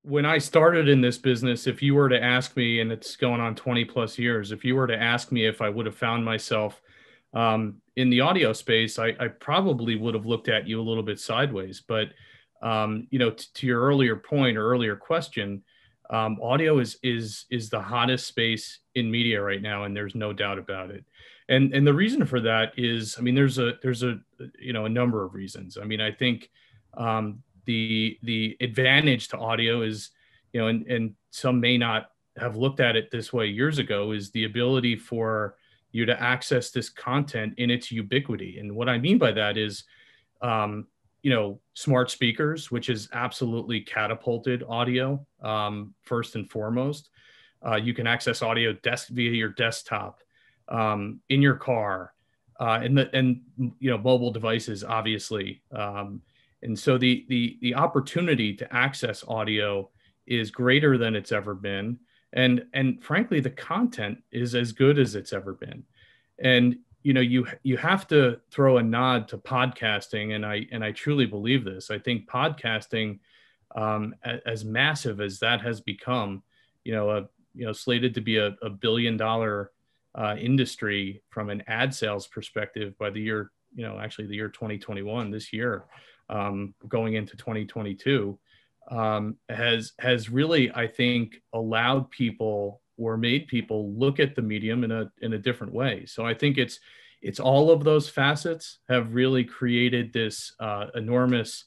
When I started in this business, if you were to ask me, and it's going on 20 plus years, if you were to ask me if I would have found myself in the audio space, I probably would have looked at you a little bit sideways. But to your earlier point or earlier question, audio is the hottest space in media right now, and there's no doubt about it. And the reason for that is, I mean, there's a number of reasons. I mean, I think the advantage to audio is, and some may not have looked at it this way years ago, is the ability for you to access this content in its ubiquity. And what I mean by that is, smart speakers, which has absolutely catapulted audio, first and foremost. You can access audio via your desktop, in your car, and mobile devices, obviously. And so the opportunity to access audio is greater than it's ever been, and frankly, the content is as good as it's ever been. And you have to throw a nod to podcasting, and I truly believe this. I think podcasting, as massive as that has become, slated to be a $1 billion industry from an ad sales perspective by the year, actually the year 2021, this year, going into 2022, has really, I think, allowed people or made people look at the medium in a different way. So I think it's all of those facets have really created this enormous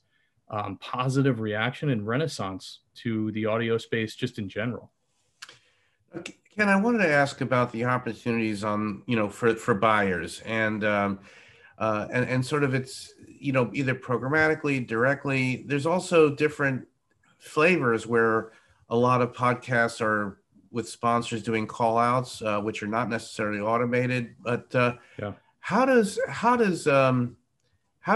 positive reaction and renaissance to the audio space just in general. Ken, I wanted to ask about the opportunities for buyers and sort of it's, either programmatically, directly. There's also different flavors where a lot of podcasts are with sponsors doing call outs, which are not necessarily automated, but Yeah. how do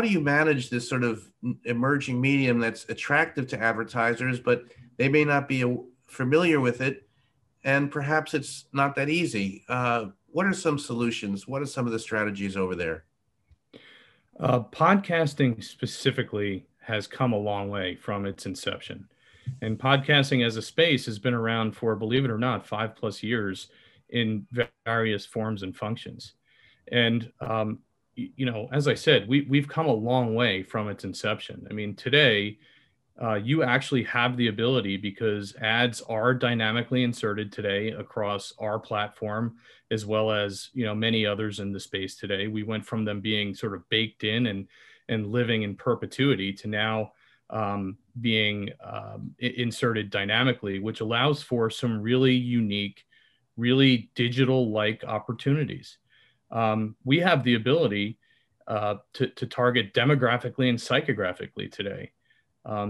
you manage this sort of emerging medium that's attractive to advertisers, but they may not be familiar with it, and perhaps it's not that easy? What are some solutions? What are some of the strategies over there? Podcasting specifically has come a long way from its inception. And podcasting as a space has been around for, believe it or not, 5+ years in various forms and functions. And, as I said, we've come a long way from its inception. I mean, today, you actually have the ability, because ads are dynamically inserted today across our platform, as well as many others in the space today. We went from them being sort of baked in and living in perpetuity to now being inserted dynamically, which allows for some really unique, really digital-like opportunities. We have the ability to target demographically and psychographically today.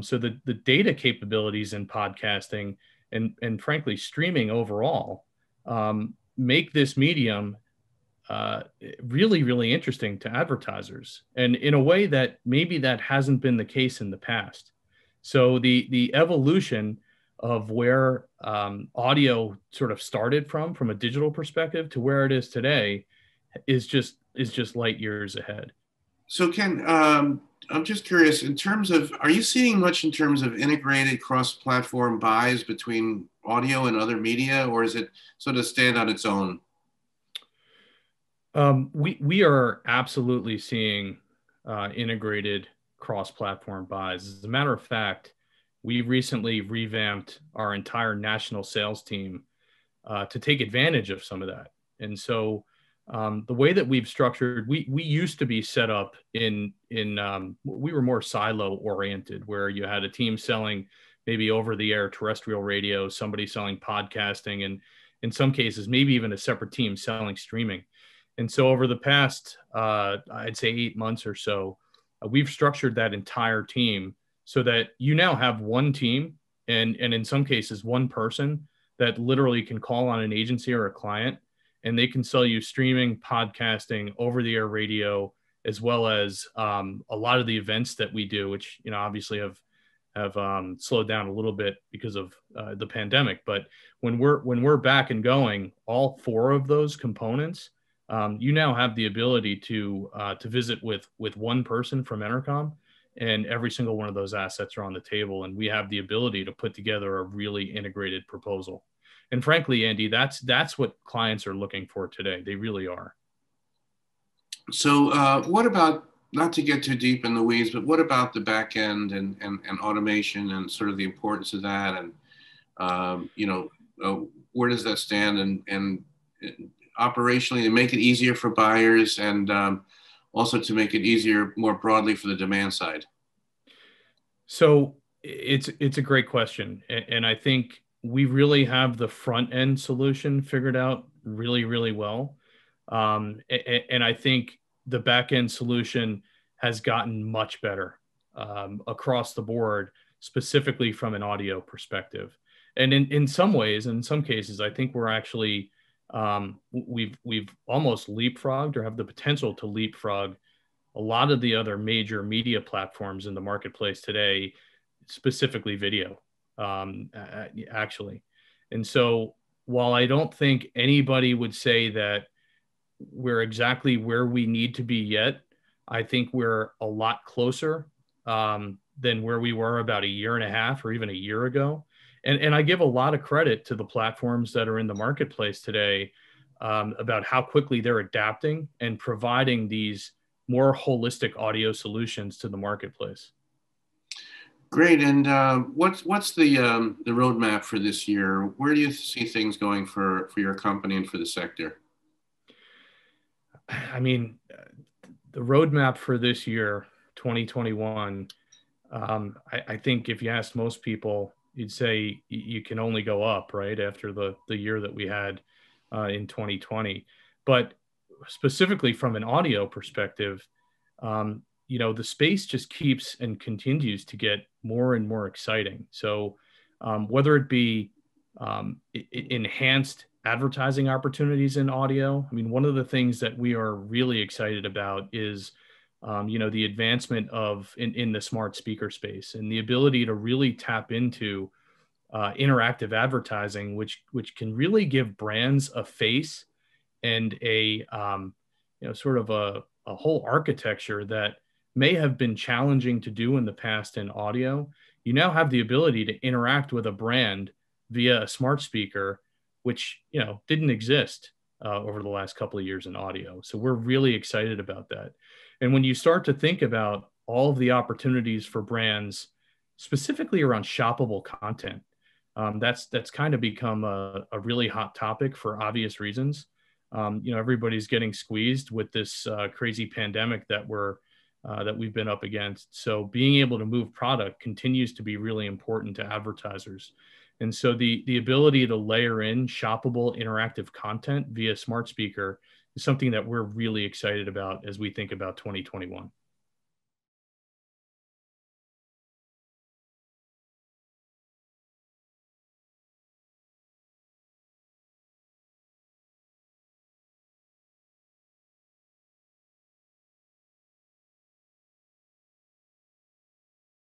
So the data capabilities in podcasting and frankly streaming overall make this medium really, really interesting to advertisers, and in a way that maybe that hasn't been the case in the past. So the evolution of where audio sort of started from a digital perspective to where it is today is just light years ahead. So Ken, I'm just curious, are you seeing much in terms of integrated cross-platform buys between audio and other media, or is it sort of stand on its own? We are absolutely seeing integrated cross-platform buys. As a matter of fact, we recently revamped our entire national sales team to take advantage of some of that. And so the way that we've structured, we used to be set up we were more silo oriented, where you had a team selling maybe over the air terrestrial radio, somebody selling podcasting, and in some cases, maybe even a separate team selling streaming. And so over the past, I'd say 8 months or so, we've structured that entire team so that you now have one team and in some cases, one person that literally can call on an agency or a client, and they can sell you streaming, podcasting, over-the-air radio, as well as a lot of the events that we do, which obviously have slowed down a little bit because of the pandemic. But when we're back and going, all 4 of those components, you now have the ability to visit with one person from Entercom and every single one of those assets are on the table, and we have the ability to put together a really integrated proposal. And frankly, Andy, that's what clients are looking for today. They really are. So what about, not to get too deep in the weeds, but what about the back end and automation and sort of the importance of that? And, where does that stand? And operationally, to make it easier for buyers, and also to make it easier more broadly for the demand side? So it's a great question. And I think we really have the front end solution figured out really, really well. And I think the back end solution has gotten much better across the board, specifically from an audio perspective. And in some ways, in some cases, I think we're actually we've almost leapfrogged or have the potential to leapfrog a lot of the other major media platforms in the marketplace today, specifically video, actually. And so while I don't think anybody would say that we're exactly where we need to be yet, I think we're a lot closer than where we were about a year and a half or even a year ago. And I give a lot of credit to the platforms that are in the marketplace today about how quickly they're adapting and providing these more holistic audio solutions to the marketplace. Great. And what's the roadmap for this year? Where do you see things going for your company and for the sector? I mean, the roadmap for this year, 2021, I think if you asked most people, you'd say you can only go up, right, after the year that we had in 2020. But specifically from an audio perspective, the space just keeps and continues to get more and more exciting. So whether it be enhanced advertising opportunities in audio, I mean, one of the things that we are really excited about is the advancement of in the smart speaker space and the ability to really tap into interactive advertising, which can really give brands a face and a sort of a whole architecture that may have been challenging to do in the past in audio. You now have the ability to interact with a brand via a smart speaker, which didn't exist over the last couple of years in audio. So we're really excited about that. And when you start to think about all of the opportunities for brands, specifically around shoppable content, that's kind of become a really hot topic for obvious reasons. Everybody's getting squeezed with this crazy pandemic that we've been up against. So being able to move product continues to be really important to advertisers. And so the ability to layer in shoppable interactive content via smart speaker is something that we're really excited about as we think about 2021.